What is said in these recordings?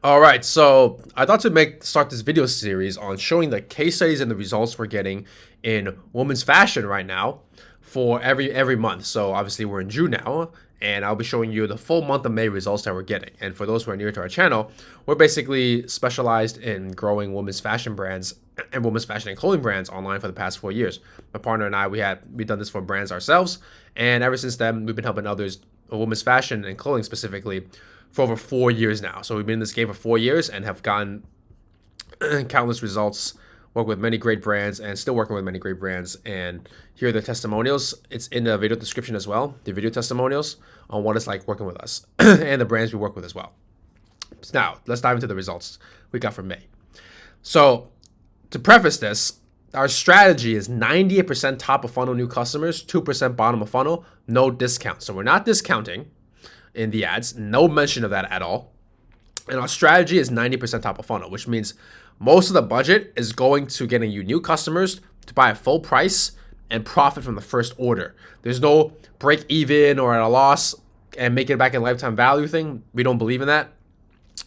All right, so I thought to start this video series on showing the case studies and the results we're getting in women's fashion right now for every month. So obviously we're in June now, and I'll be showing you the full month of May results that we're getting. And for those who are new to our channel, we're basically specialized in growing women's fashion brands and women's fashion and clothing brands online for the past 4 years. My partner and I, we've done this for brands ourselves, and ever since then we've been helping others, women's fashion and clothing specifically, for over 4 years now. So we've been in this game for 4 years and have gotten countless results, worked with many great brands and still working with many great brands. And here are the testimonials. It's in the video description as well, the video testimonials on what it's like working with us and the brands we work with as well. Now, let's dive into the results we got from May. So to preface this, our strategy is 98% top of funnel new customers, 2% bottom of funnel, no discount. So we're not discounting in the ads, no mention of that at all. And our strategy is 90% top of funnel, which means most of the budget is going to getting you new customers to buy at full price and profit from the first order. There's no break even or at a loss and make it back in lifetime value thing. We don't believe in that,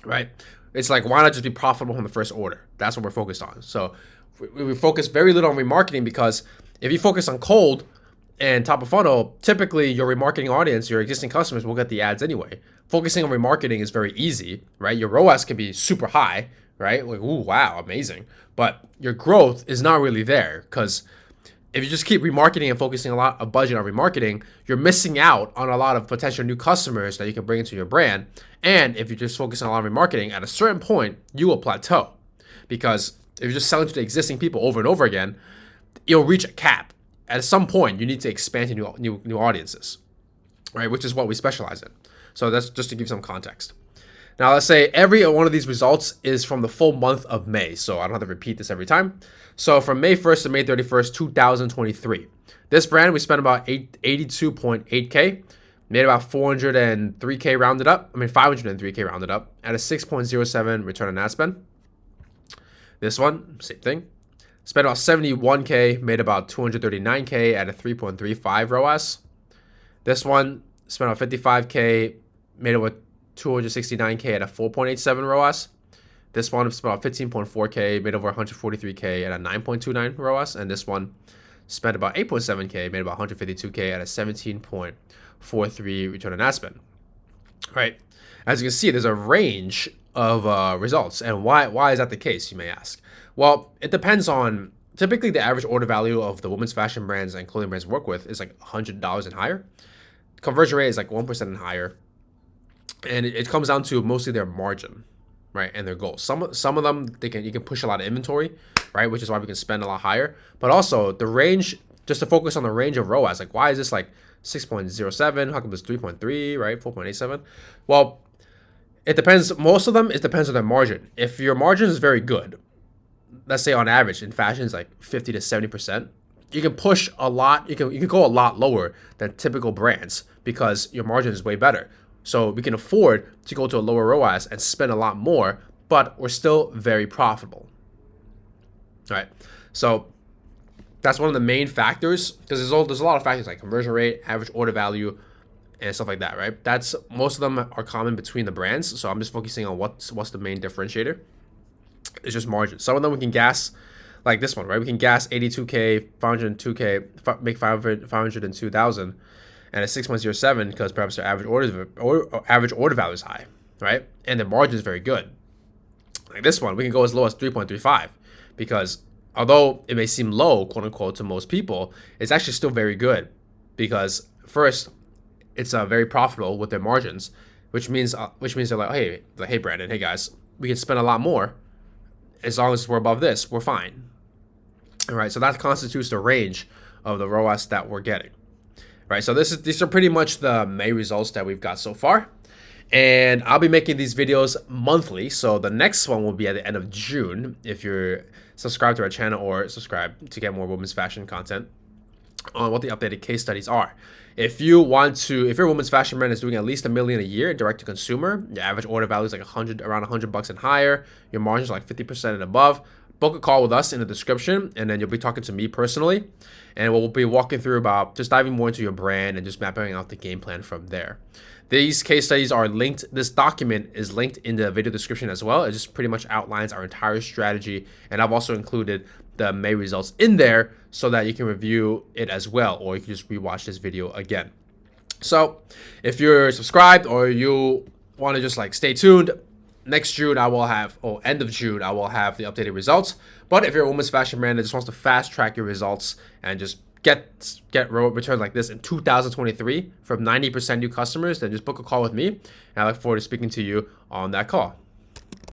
right? It's like, why not just be profitable from the first order? That's what we're focused on. So we focus very little on remarketing, because if you focus on cold and top of funnel, typically your remarketing audience, your existing customers, will get the ads anyway. Focusing on remarketing is very easy, right? Your ROAS can be super high, right? Like, ooh, wow, amazing. But your growth is not really there, because if you just keep remarketing and focusing a lot of budget on remarketing, you're missing out on a lot of potential new customers that you can bring into your brand. And if you just focus on a lot of remarketing, at a certain point, you will plateau, because if you're just selling to the existing people over and over again, you'll reach a cap. At some point, you need to expand to new audiences, right? Which is what we specialize in. So that's just to give some context. Now, let's say every one of these results is from the full month of May, so I don't have to repeat this every time. So from May 1st to May 31st, 2023, this brand, we spent about 82.8K, made about 403K rounded up. 503K rounded up at a 6.07 return on ad spend. This one, same thing. Spent about 71K, made about 239K at a 3.35 ROAS. This one, spent about 55K, made over 269K at a 4.87 ROAS. This one spent about 15.4K, made over 143K at a 9.29 ROAS. And this one spent about 8.7K, made about 152K at a 17.43 return on ad spend. Right? As you can see, there's a range of results. And why is that the case, you may ask? Well, it depends on, typically the average order value of the women's fashion brands and clothing brands we work with is like $100 and higher. Conversion rate is like 1% and higher. And it comes down to mostly their margin, right, and their goals. Some of them, you can push a lot of inventory, right, which is why we can spend a lot higher. But also the range, just to focus on the range of ROAS, like why is this like 6.07? How come it's 3.3, right, 4.87? Well, it depends. Most of them, it depends on their margin. If your margin is very good, let's say on average in fashion is like 50 to 70%, you can push a lot. You can go a lot lower than typical brands because your margin is way better. So we can afford to go to a lower ROAS and spend a lot more, but we're still very profitable. All right. So that's one of the main factors, because there's a lot of factors like conversion rate, average order value, and stuff like that, right? That's, most of them are common between the brands. So I'm just focusing on what's the main differentiator. It's just margin. Some of them we can gas, like this one, right? We can gas 82K, 502K, make 502,000 and a 6.07 because perhaps their average order value is high, right? And the margin is very good. Like this one, we can go as low as 3.35 because although it may seem low, quote unquote, to most people, it's actually still very good because first, it's very profitable with their margins, which means they're like, hey Brandon, hey guys, we can spend a lot more as long as we're above this, we're fine. All right, so that constitutes the range of the ROAS that we're getting. Right, so these are pretty much the May results that we've got so far. And I'll be making these videos monthly. So the next one will be at the end of June if you're subscribed to our channel or subscribe to get more women's fashion content on what the updated case studies are. If your women's fashion brand is doing at least $1 million a year direct to consumer, your average order value is like around $100 and higher, your margins are like 50% and above, book a call with us in the description, and then you'll be talking to me personally, and we'll be walking through about just diving more into your brand and just mapping out the game plan from there. These case studies are linked. This document is linked in the video description as well. It just pretty much outlines our entire strategy. And I've also included the May results in there so that you can review it as well, or you can just rewatch this video again. So if you're subscribed or you want to just like stay tuned, next June I will have, or end of June, I will have the updated results. But if you're a women's fashion brand that just wants to fast track your results and just get returns like this in 2023 from 90% new customers, then just book a call with me. And I look forward to speaking to you on that call.